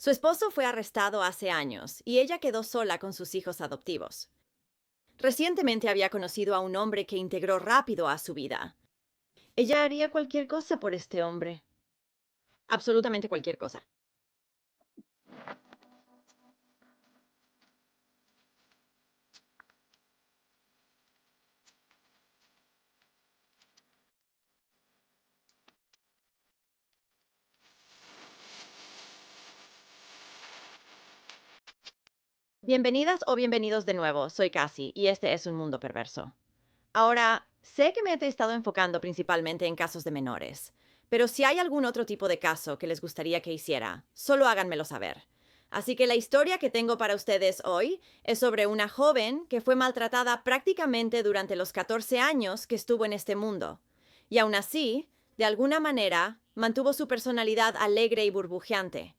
Su esposo fue arrestado hace años y ella quedó sola con sus hijos adoptivos. Recientemente había conocido a un hombre que integró rápido a su vida. Ella haría cualquier cosa por este hombre. Absolutamente cualquier cosa. Bienvenidas o bienvenidos de nuevo, soy Cassie y este es un mundo perverso. Ahora, sé que me he estado enfocando principalmente en casos de menores, pero si hay algún otro tipo de caso que les gustaría que hiciera, solo háganmelo saber. Así que la historia que tengo para ustedes hoy es sobre una joven que fue maltratada prácticamente durante los 14 años que estuvo en este mundo. Y aún así, de alguna manera, mantuvo su personalidad alegre y burbujeante.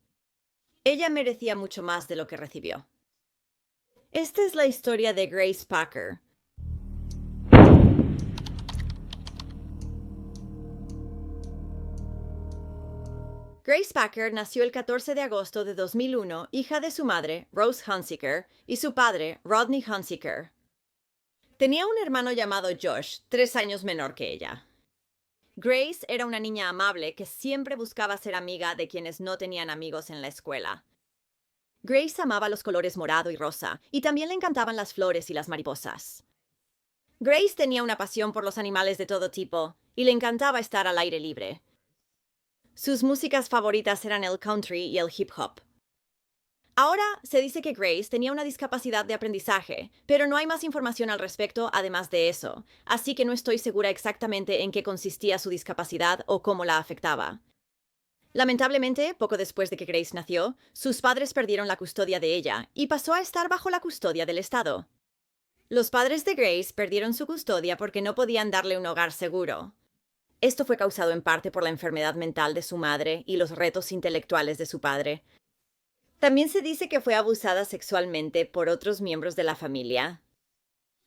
Ella merecía mucho más de lo que recibió. Esta es la historia de Grace Packer. Grace Packer nació el 14 de agosto de 2001, hija de su madre, Rose Hunziker, y su padre, Rodney Hunziker. Tenía un hermano llamado Josh, 3 años menor que ella. Grace era una niña amable que siempre buscaba ser amiga de quienes no tenían amigos en la escuela. Grace amaba los colores morado y rosa, y también le encantaban las flores y las mariposas. Grace tenía una pasión por los animales de todo tipo, y le encantaba estar al aire libre. Sus músicas favoritas eran el country y el hip hop. Ahora se dice que Grace tenía una discapacidad de aprendizaje, pero no hay más información al respecto además de eso, así que no estoy segura exactamente en qué consistía su discapacidad o cómo la afectaba. Lamentablemente, poco después de que Grace nació, sus padres perdieron la custodia de ella y pasó a estar bajo la custodia del Estado. Los padres de Grace perdieron su custodia porque no podían darle un hogar seguro. Esto fue causado en parte por la enfermedad mental de su madre y los retos intelectuales de su padre. También se dice que fue abusada sexualmente por otros miembros de la familia.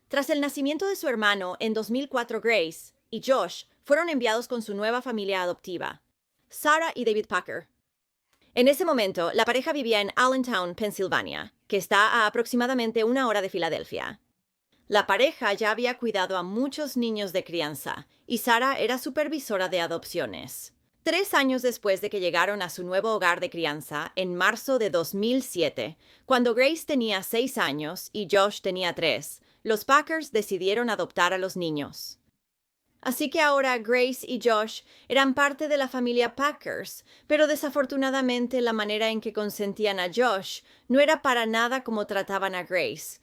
Tras el nacimiento de su hermano en 2004, Grace y Josh fueron enviados con su nueva familia adoptiva, Sarah y David Packer. En ese momento, la pareja vivía en Allentown, Pensilvania, que está a aproximadamente 1 hora de Filadelfia. La pareja ya había cuidado a muchos niños de crianza y Sarah era supervisora de adopciones. 3 años después de que llegaron a su nuevo hogar de crianza, en marzo de 2007, cuando Grace tenía 6 años y Josh tenía 3, los Packers decidieron adoptar a los niños. Así que ahora Grace y Josh eran parte de la familia Packers, pero desafortunadamente la manera en que consentían a Josh no era para nada como trataban a Grace.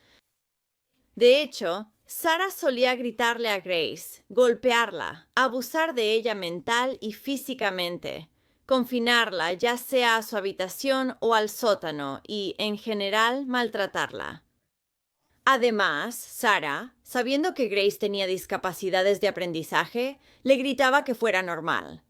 De hecho, Sarah solía gritarle a Grace, golpearla, abusar de ella mental y físicamente, confinarla ya sea a su habitación o al sótano y, en general, maltratarla. Además, Sarah, sabiendo que Grace tenía discapacidades de aprendizaje, le gritaba que fuera normal.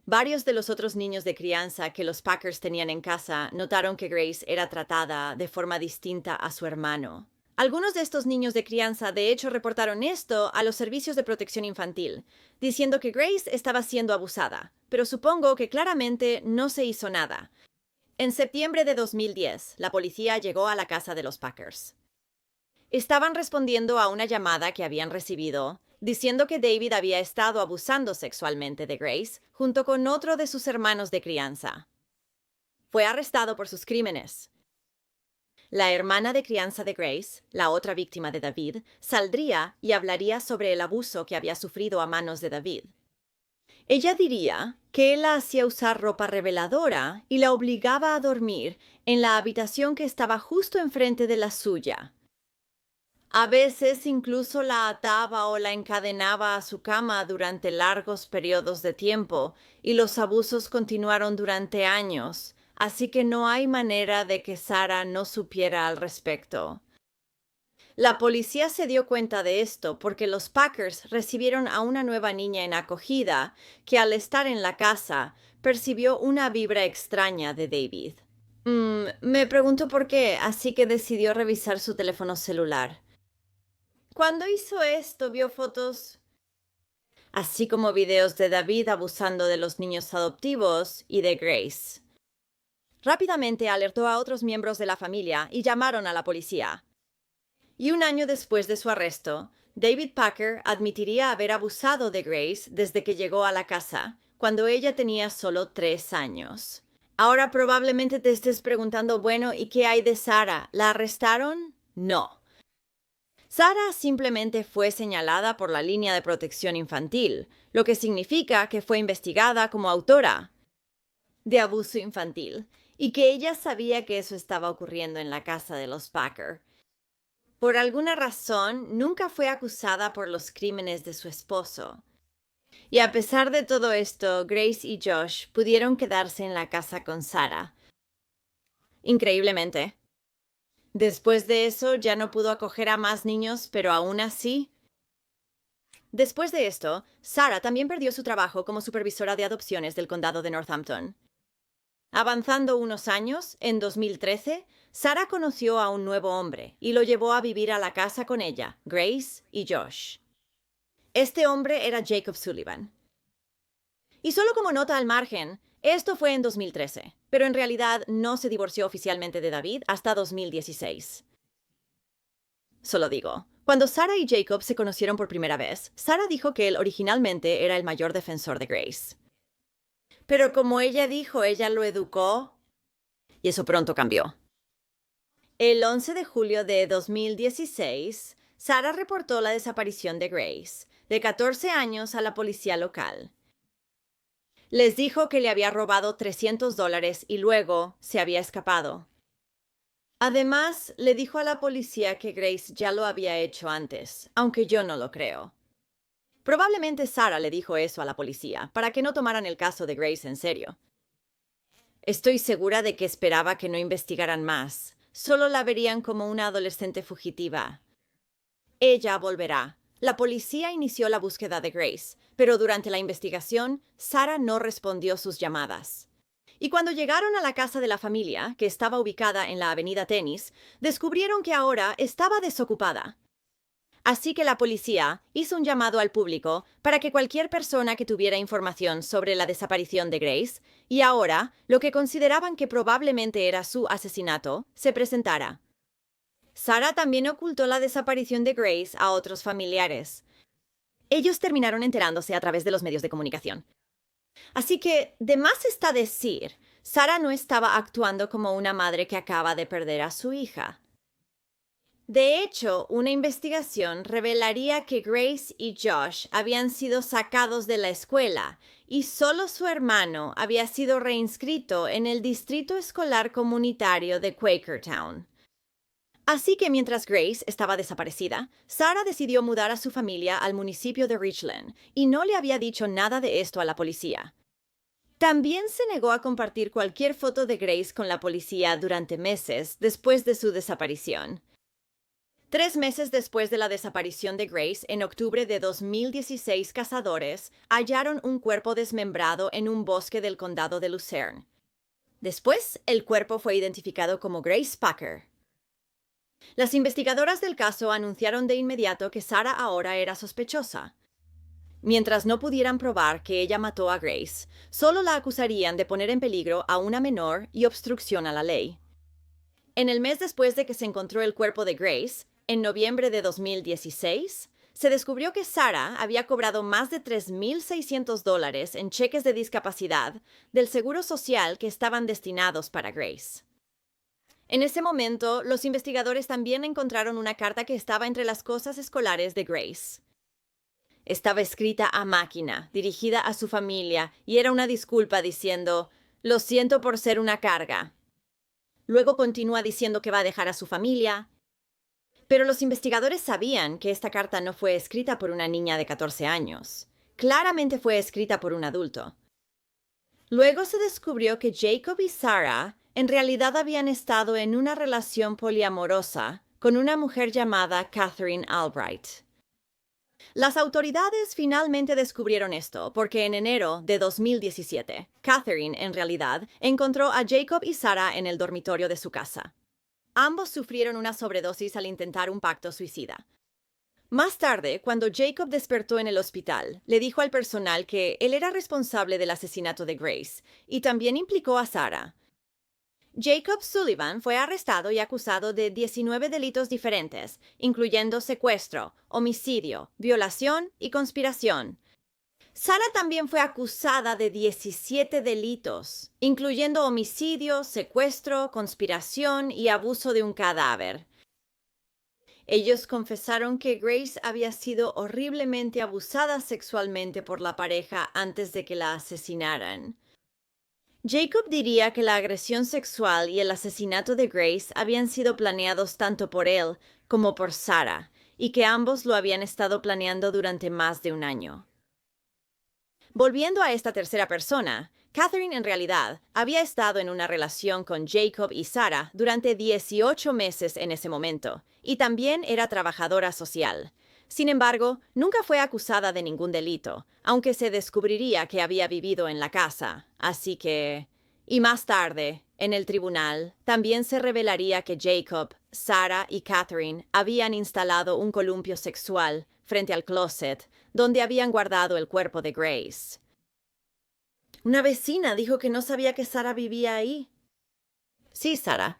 Varios de los otros niños de crianza que los Packers tenían en casa notaron que Grace era tratada de forma distinta a su hermano. Algunos de estos niños de crianza de hecho reportaron esto a los servicios de protección infantil, diciendo que Grace estaba siendo abusada, pero supongo que claramente no se hizo nada. En septiembre de 2010, la policía llegó a la casa de los Packers. Estaban respondiendo a una llamada que habían recibido, diciendo que David había estado abusando sexualmente de Grace junto con otro de sus hermanos de crianza. Fue arrestado por sus crímenes. La hermana de crianza de Grace, la otra víctima de David, saldría y hablaría sobre el abuso que había sufrido a manos de David. Ella diría que él la hacía usar ropa reveladora y la obligaba a dormir en la habitación que estaba justo enfrente de la suya. A veces incluso la ataba o la encadenaba a su cama durante largos periodos de tiempo, y los abusos continuaron durante años, así que no hay manera de que Sarah no supiera al respecto. La policía se dio cuenta de esto porque los Packers recibieron a una nueva niña en acogida que al estar en la casa percibió una vibra extraña de David. Me pregunto por qué, así que decidió revisar su teléfono celular. Cuando hizo esto, vio fotos, así como videos de David abusando de los niños adoptivos y de Grace. rápidamente alertó a otros miembros de la familia y llamaron a la policía. Y un año después de su arresto, David Packer admitiría haber abusado de Grace desde que llegó a la casa, cuando ella tenía solo 3 años. Ahora probablemente te estés preguntando, bueno, ¿y qué hay de Sarah? ¿La arrestaron? No. Sarah simplemente fue señalada por la línea de protección infantil, lo que significa que fue investigada como autora de abuso infantil, y que ella sabía que eso estaba ocurriendo en la casa de los Packer. Por alguna razón, nunca fue acusada por los crímenes de su esposo. Y a pesar de todo esto, Grace y Josh pudieron quedarse en la casa con Sarah. Increíblemente. Después de eso, ya no pudo acoger a más niños, pero aún así... Después de esto, Sarah también perdió su trabajo como supervisora de adopciones del condado de Northampton. Avanzando unos años, en 2013, Sarah conoció a un nuevo hombre y lo llevó a vivir a la casa con ella, Grace y Josh. Este hombre era Jacob Sullivan. Y solo como nota al margen, esto fue en 2013, pero en realidad no se divorció oficialmente de David hasta 2016. Solo digo, cuando Sarah y Jacob se conocieron por primera vez, Sarah dijo que él originalmente era el mayor defensor de Grace. Pero como ella dijo, ella lo educó, y eso pronto cambió. El 11 de julio de 2016, Sarah reportó la desaparición de Grace, de 14 años, a la policía local. Les dijo que le había robado $300 y luego se había escapado. Además, le dijo a la policía que Grace ya lo había hecho antes, aunque yo no lo creo. Probablemente Sarah le dijo eso a la policía, para que no tomaran el caso de Grace en serio. Estoy segura de que esperaba que no investigaran más. Solo la verían como una adolescente fugitiva. Ella volverá. La policía inició la búsqueda de Grace, pero durante la investigación, Sarah no respondió sus llamadas. Y cuando llegaron a la casa de la familia, que estaba ubicada en la avenida Tennis, descubrieron que ahora estaba desocupada. Así que la policía hizo un llamado al público para que cualquier persona que tuviera información sobre la desaparición de Grace, y ahora lo que consideraban que probablemente era su asesinato, se presentara. Sarah también ocultó la desaparición de Grace a otros familiares. Ellos terminaron enterándose a través de los medios de comunicación. Así que, de más está decir, Sarah no estaba actuando como una madre que acaba de perder a su hija. De hecho, una investigación revelaría que Grace y Josh habían sido sacados de la escuela y solo su hermano había sido reinscrito en el distrito escolar comunitario de Quakertown. Así que mientras Grace estaba desaparecida, Sarah decidió mudar a su familia al municipio de Richland y no le había dicho nada de esto a la policía. También se negó a compartir cualquier foto de Grace con la policía durante meses después de su desaparición. 3 meses después de la desaparición de Grace, en octubre de 2016, cazadores hallaron un cuerpo desmembrado en un bosque del condado de Lucerne. Después, el cuerpo fue identificado como Grace Packer. Las investigadoras del caso anunciaron de inmediato que Sarah ahora era sospechosa. Mientras no pudieran probar que ella mató a Grace, solo la acusarían de poner en peligro a una menor y obstrucción a la ley. En el mes después de que se encontró el cuerpo de Grace, en noviembre de 2016, se descubrió que Sarah había cobrado más de $3,600 en cheques de discapacidad del Seguro Social que estaban destinados para Grace. En ese momento, los investigadores también encontraron una carta que estaba entre las cosas escolares de Grace. Estaba escrita a máquina, dirigida a su familia, y era una disculpa diciendo, «Lo siento por ser una carga». Luego continúa diciendo que va a dejar a su familia. Pero los investigadores sabían que esta carta no fue escrita por una niña de 14 años. Claramente fue escrita por un adulto. Luego se descubrió que Jacob y Sarah en realidad habían estado en una relación poliamorosa con una mujer llamada Catherine Albright. Las autoridades finalmente descubrieron esto porque en enero de 2017, Catherine, en realidad, encontró a Jacob y Sarah en el dormitorio de su casa. Ambos sufrieron una sobredosis al intentar un pacto suicida. Más tarde, cuando Jacob despertó en el hospital, le dijo al personal que él era responsable del asesinato de Grace y también implicó a Sarah. Jacob Sullivan fue arrestado y acusado de 19 delitos diferentes, incluyendo secuestro, homicidio, violación y conspiración. Sarah también fue acusada de 17 delitos, incluyendo homicidio, secuestro, conspiración y abuso de un cadáver. Ellos confesaron que Grace había sido horriblemente abusada sexualmente por la pareja antes de que la asesinaran. Jacob diría que la agresión sexual y el asesinato de Grace habían sido planeados tanto por él como por Sarah, y que ambos lo habían estado planeando durante más de un año. Volviendo a esta tercera persona, Catherine en realidad había estado en una relación con Jacob y Sarah durante 18 meses en ese momento, y también era trabajadora social. Sin embargo, nunca fue acusada de ningún delito, aunque se descubriría que había vivido en la casa, así que... Y más tarde, en el tribunal, también se revelaría que Jacob, Sarah y Catherine habían instalado un columpio sexual frente al closet, donde habían guardado el cuerpo de Grace. Una vecina dijo que no sabía que Sarah vivía ahí. Sí, Sarah.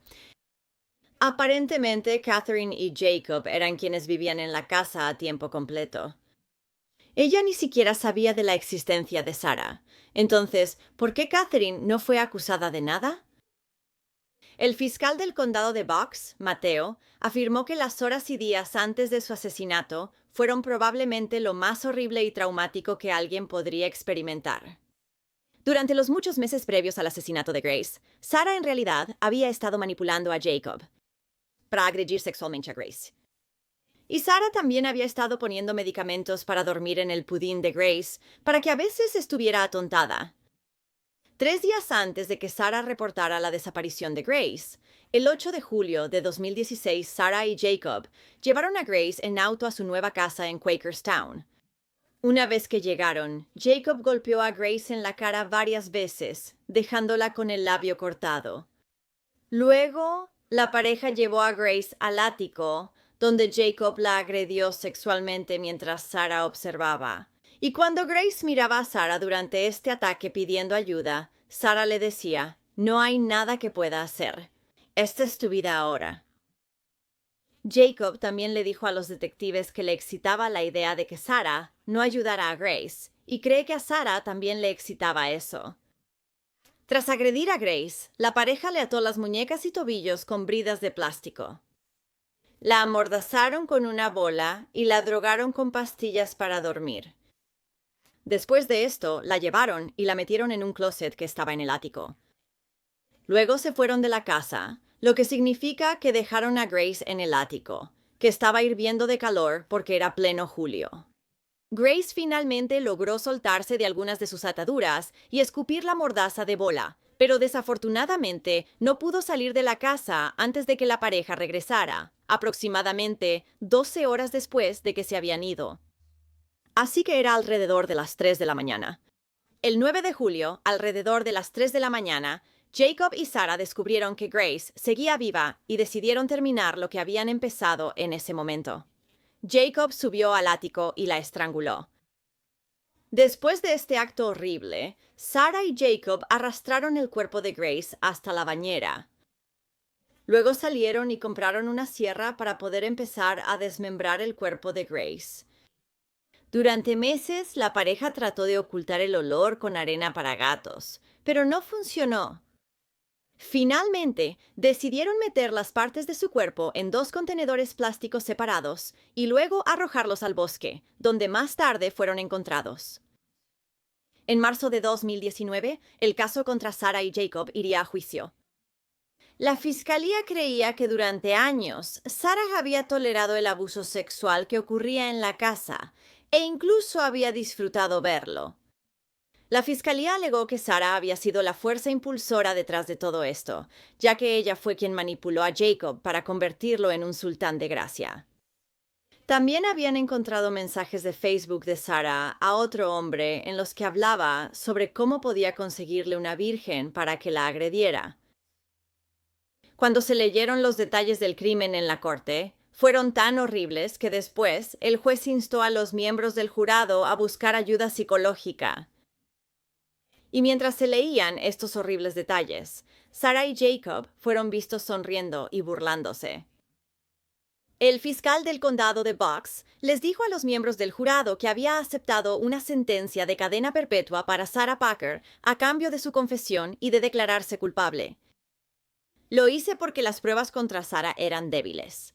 Aparentemente, Catherine y Jacob eran quienes vivían en la casa a tiempo completo. Ella ni siquiera sabía de la existencia de Sarah. Entonces, ¿por qué Catherine no fue acusada de nada? El fiscal del condado de Bucks, Mateo, afirmó que las horas y días antes de su asesinato fueron probablemente lo más horrible y traumático que alguien podría experimentar. Durante los muchos meses previos al asesinato de Grace, Sarah en realidad había estado manipulando a Jacob para agredir sexualmente a Grace. Y Sarah también había estado poniendo medicamentos para dormir en el pudín de Grace para que a veces estuviera atontada. 3 días antes de que Sarah reportara la desaparición de Grace, el 8 de julio de 2016, Sarah y Jacob llevaron a Grace en auto a su nueva casa en Quakerstown. Una vez que llegaron, Jacob golpeó a Grace en la cara varias veces, dejándola con el labio cortado. Luego, la pareja llevó a Grace al ático, donde Jacob la agredió sexualmente mientras Sarah observaba. Y cuando Grace miraba a Sarah durante este ataque pidiendo ayuda, Sarah le decía, «No hay nada que pueda hacer. Esta es tu vida ahora». Jacob también le dijo a los detectives que le excitaba la idea de que Sarah no ayudara a Grace, y cree que a Sarah también le excitaba eso. Tras agredir a Grace, la pareja le ató las muñecas y tobillos con bridas de plástico. La amordazaron con una bola y la drogaron con pastillas para dormir. Después de esto, la llevaron y la metieron en un closet que estaba en el ático. Luego se fueron de la casa, lo que significa que dejaron a Grace en el ático, que estaba hirviendo de calor porque era pleno julio. Grace finalmente logró soltarse de algunas de sus ataduras y escupir la mordaza de bola, pero desafortunadamente no pudo salir de la casa antes de que la pareja regresara, aproximadamente 12 horas después de que se habían ido. Así que era alrededor de las 3 de la mañana. El 9 de julio, alrededor de las 3 de la mañana, Jacob y Sarah descubrieron que Grace seguía viva y decidieron terminar lo que habían empezado en ese momento. Jacob subió al ático y la estranguló. Después de este acto horrible, Sarah y Jacob arrastraron el cuerpo de Grace hasta la bañera. Luego salieron y compraron una sierra para poder empezar a desmembrar el cuerpo de Grace. Durante meses, la pareja trató de ocultar el olor con arena para gatos, pero no funcionó. Finalmente, decidieron meter las partes de su cuerpo en 2 contenedores plásticos separados y luego arrojarlos al bosque, donde más tarde fueron encontrados. En marzo de 2019, el caso contra Sarah y Jacob iría a juicio. La fiscalía creía que durante años Sarah había tolerado el abuso sexual que ocurría en la casa e incluso había disfrutado verlo. La fiscalía alegó que Sarah había sido la fuerza impulsora detrás de todo esto, ya que ella fue quien manipuló a Jacob para convertirlo en un sultán de gracia. También habían encontrado mensajes de Facebook de Sarah a otro hombre en los que hablaba sobre cómo podía conseguirle una virgen para que la agrediera. Cuando se leyeron los detalles del crimen en la corte, fueron tan horribles que después el juez instó a los miembros del jurado a buscar ayuda psicológica. Y mientras se leían estos horribles detalles, Sarah y Jacob fueron vistos sonriendo y burlándose. El fiscal del condado de Bucks les dijo a los miembros del jurado que había aceptado una sentencia de cadena perpetua para Sarah Packer a cambio de su confesión y de declararse culpable. Lo hice porque las pruebas contra Sarah eran débiles.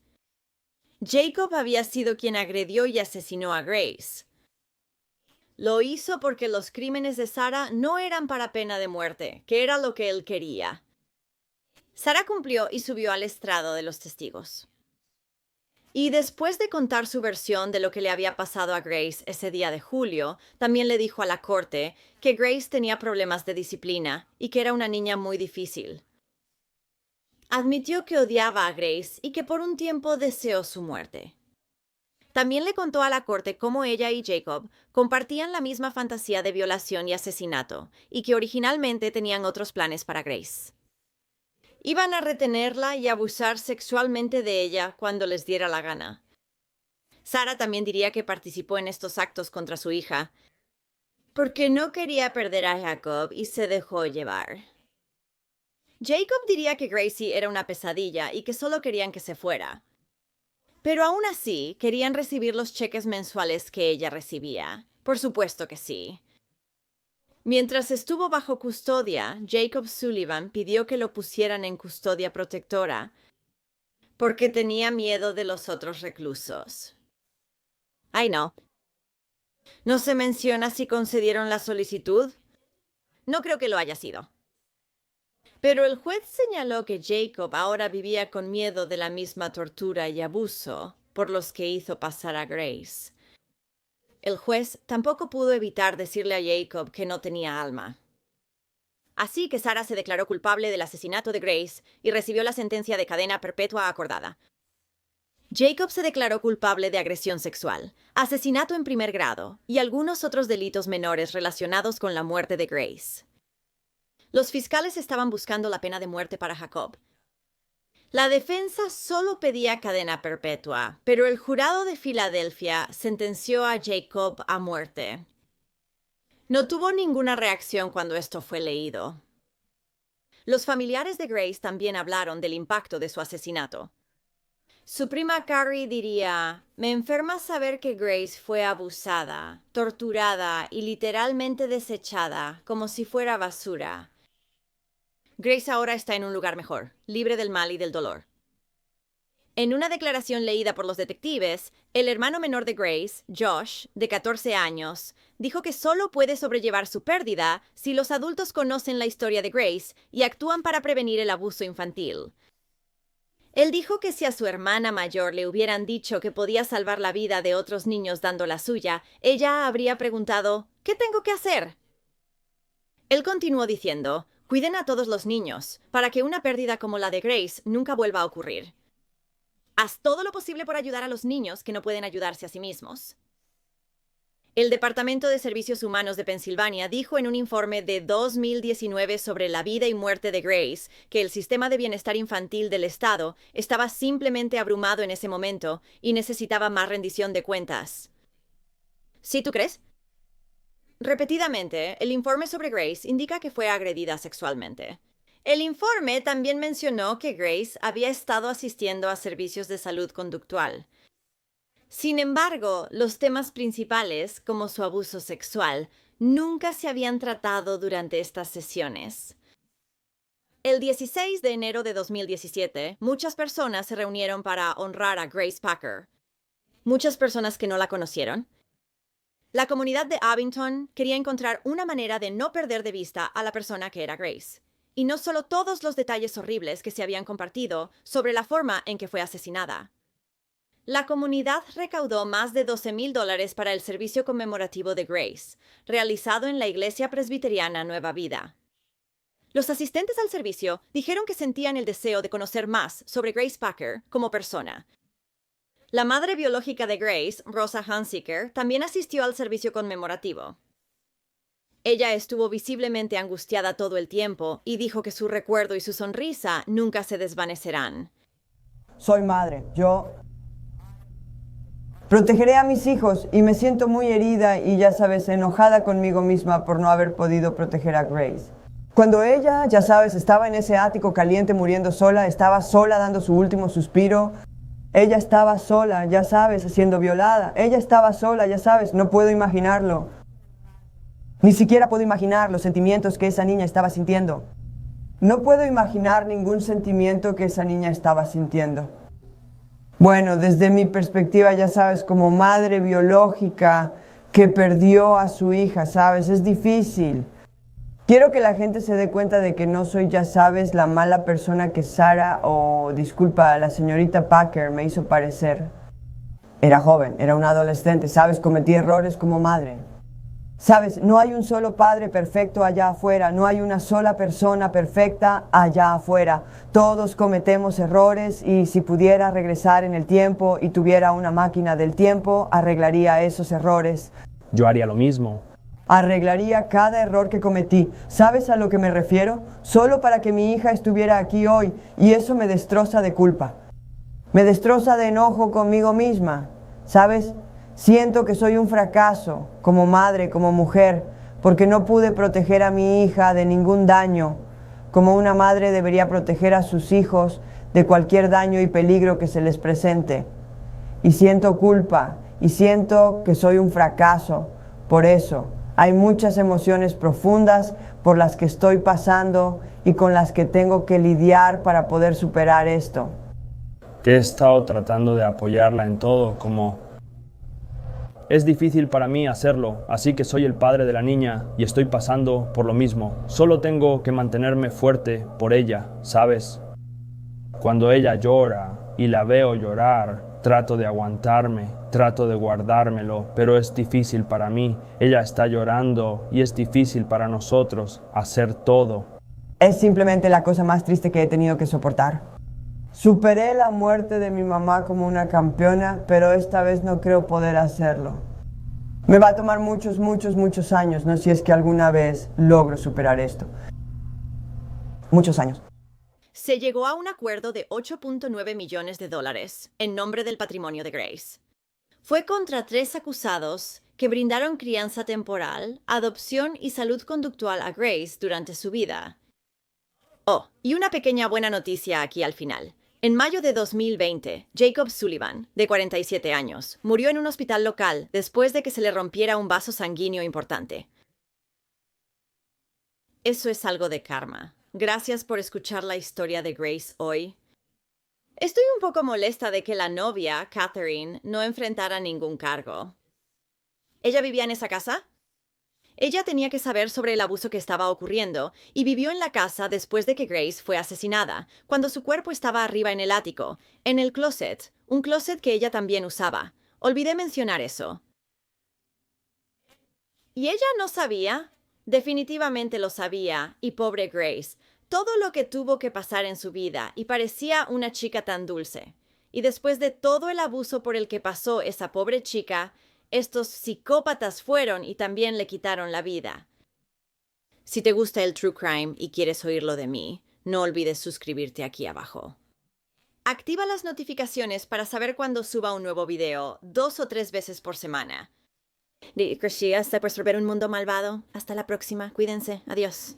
Jacob había sido quien agredió y asesinó a Grace. Lo hizo porque los crímenes de Sarah no eran para pena de muerte, que era lo que él quería. Sarah cumplió y subió al estrado de los testigos. Y después de contar su versión de lo que le había pasado a Grace ese día de julio, también le dijo a la corte que Grace tenía problemas de disciplina y que era una niña muy difícil. Admitió que odiaba a Grace y que por un tiempo deseó su muerte. También le contó a la corte cómo ella y Jacob compartían la misma fantasía de violación y asesinato y que originalmente tenían otros planes para Grace. Iban a retenerla y abusar sexualmente de ella cuando les diera la gana. Sarah también diría que participó en estos actos contra su hija porque no quería perder a Jacob y se dejó llevar. Jacob diría que Gracie era una pesadilla y que solo querían que se fuera. Pero aún así, querían recibir los cheques mensuales que ella recibía. Por supuesto que sí. Mientras estuvo bajo custodia, Jacob Sullivan pidió que lo pusieran en custodia protectora porque tenía miedo de los otros reclusos. Ay, no. ¿No se menciona si concedieron la solicitud? No creo que lo haya sido. Pero el juez señaló que Jacob ahora vivía con miedo de la misma tortura y abuso por los que hizo pasar a Grace. El juez tampoco pudo evitar decirle a Jacob que no tenía alma. Así que Sarah se declaró culpable del asesinato de Grace y recibió la sentencia de cadena perpetua acordada. Jacob se declaró culpable de agresión sexual, asesinato en primer grado y algunos otros delitos menores relacionados con la muerte de Grace. Los fiscales estaban buscando la pena de muerte para Jacob. La defensa solo pedía cadena perpetua, pero el jurado de Filadelfia sentenció a Jacob a muerte. No tuvo ninguna reacción cuando esto fue leído. Los familiares de Grace también hablaron del impacto de su asesinato. Su prima Carrie diría: «Me enferma saber que Grace fue abusada, torturada y literalmente desechada como si fuera basura. Grace ahora está en un lugar mejor, libre del mal y del dolor». En una declaración leída por los detectives, el hermano menor de Grace, Josh, de 14 años, dijo que solo puede sobrellevar su pérdida si los adultos conocen la historia de Grace y actúan para prevenir el abuso infantil. Él dijo que si a su hermana mayor le hubieran dicho que podía salvar la vida de otros niños dando la suya, ella habría preguntado: «¿Qué tengo que hacer?». Él continuó diciendo: «Cuiden a todos los niños, para que una pérdida como la de Grace nunca vuelva a ocurrir. Haz todo lo posible por ayudar a los niños que no pueden ayudarse a sí mismos». El Departamento de Servicios Humanos de Pensilvania dijo en un informe de 2019 sobre la vida y muerte de Grace que el sistema de bienestar infantil del estado estaba simplemente abrumado en ese momento y necesitaba más rendición de cuentas. ¿Sí tú crees? Repetidamente, el informe sobre Grace indica que fue agredida sexualmente. El informe también mencionó que Grace había estado asistiendo a servicios de salud conductual. Sin embargo, los temas principales, como su abuso sexual, nunca se habían tratado durante estas sesiones. El 16 de enero de 2017, muchas personas se reunieron para honrar a Grace Packer. Muchas personas que no la conocieron. La comunidad de Abington quería encontrar una manera de no perder de vista a la persona que era Grace. Y no solo todos los detalles horribles que se habían compartido sobre la forma en que fue asesinada. La comunidad recaudó más de $12,000 para el servicio conmemorativo de Grace, realizado en la Iglesia Presbiteriana Nueva Vida. Los asistentes al servicio dijeron que sentían el deseo de conocer más sobre Grace Packer como persona. La madre biológica de Grace, Rosa Hunziker, también asistió al servicio conmemorativo. Ella estuvo visiblemente angustiada todo el tiempo y dijo que su recuerdo y su sonrisa nunca se desvanecerán. Soy madre, yo protegeré a mis hijos y me siento muy herida y, ya sabes, enojada conmigo misma por no haber podido proteger a Grace. Cuando ella, ya sabes, estaba en ese ático caliente muriendo sola, estaba sola dando su último suspiro. Ella estaba sola, ya sabes, siendo violada. Ella estaba sola, ya sabes, no puedo imaginarlo. Ni siquiera puedo imaginar los sentimientos que esa niña estaba sintiendo. No puedo imaginar ningún sentimiento que esa niña estaba sintiendo. Bueno, desde mi perspectiva, ya sabes, como madre biológica que perdió a su hija, sabes, es difícil. Quiero que la gente se dé cuenta de que no soy, ya sabes, la mala persona que Sarah o, disculpa, la señorita Packer me hizo parecer. Era joven, era una adolescente, sabes, cometí errores como madre. Sabes, no hay un solo padre perfecto allá afuera, no hay una sola persona perfecta allá afuera. Todos cometemos errores y si pudiera regresar en el tiempo y tuviera una máquina del tiempo, arreglaría esos errores. Yo haría lo mismo. Arreglaría cada error que cometí. ¿Sabes a lo que me refiero? Solo para que mi hija estuviera aquí hoy y eso me destroza de culpa. Me destroza de enojo conmigo misma. ¿Sabes? Siento que soy un fracaso como madre, como mujer, porque no pude proteger a mi hija de ningún daño, como una madre debería proteger a sus hijos de cualquier daño y peligro que se les presente. Y siento culpa, y siento que soy un fracaso. Por eso, hay muchas emociones profundas por las que estoy pasando y con las que tengo que lidiar para poder superar esto. Que he estado tratando de apoyarla en todo, como... Es difícil para mí hacerlo, así que soy el padre de la niña y estoy pasando por lo mismo. Solo tengo que mantenerme fuerte por ella, ¿sabes? Cuando ella llora y la veo llorar, trato de aguantarme, trato de guardármelo, pero es difícil para mí. Ella está llorando y es difícil para nosotros hacer todo. Es simplemente la cosa más triste que he tenido que soportar. Superé la muerte de mi mamá como una campeona, pero esta vez no creo poder hacerlo. Me va a tomar muchos años, no sé si es que alguna vez logro superar esto. Muchos años. Se llegó a un acuerdo de $8.9 millones en nombre del patrimonio de Grace. Fue contra 3 acusados que brindaron crianza temporal, adopción y salud conductual a Grace durante su vida. Oh, y una pequeña buena noticia aquí al final. En mayo de 2020, Jacob Sullivan, de 47 años, murió en un hospital local después de que se le rompiera un vaso sanguíneo importante. Eso es algo de karma. Gracias por escuchar la historia de Grace hoy. Estoy un poco molesta de que la novia, Catherine, no enfrentara ningún cargo. ¿Ella vivía en esa casa? Ella tenía que saber sobre el abuso que estaba ocurriendo y vivió en la casa después de que Grace fue asesinada, cuando su cuerpo estaba arriba en el ático, en el closet, un closet que ella también usaba. Olvidé mencionar eso. ¿Y ella no sabía? Definitivamente lo sabía, y pobre Grace, todo lo que tuvo que pasar en su vida, y parecía una chica tan dulce. Y después de todo el abuso por el que pasó esa pobre chica, estos psicópatas fueron y también le quitaron la vida. Si te gusta el true crime y quieres oírlo de mí, no olvides suscribirte aquí abajo. Activa las notificaciones para saber cuando suba un nuevo video 2 o 3 veces por semana. Gracias por resolver un mundo malvado. Hasta la próxima. Cuídense. Adiós.